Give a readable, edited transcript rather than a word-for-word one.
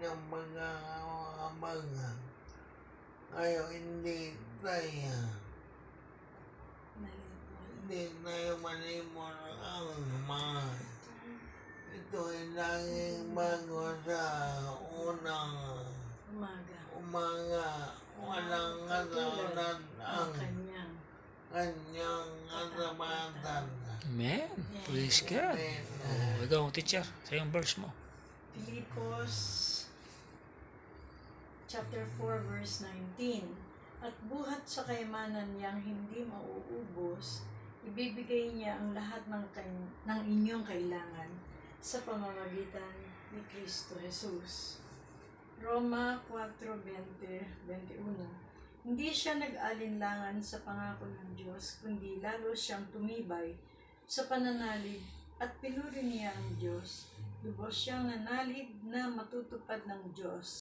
ng pagkakabangan. Kayo hindi tayo malimon ang mahal. Ito ay laging bago sa unang umaga. Walang katulad ang kanyang katapatan. Amen. Praise God. Ikaw, teacher, sa yung verse mo. Filipos chapter 4 verse 19. At buhat sa kayamanan niyang hindi mauubos, ibibigay niya ang lahat ng inyong kailangan sa pamamagitan ni Kristo Jesus. Roma 4:20-21. Hindi siya nag-alinlangan sa pangako ng Diyos, kundi lalo siyang tumibay sa pananalig at pinuri niya ang Diyos. Lubos siyang nanalib na matutupad ng Diyos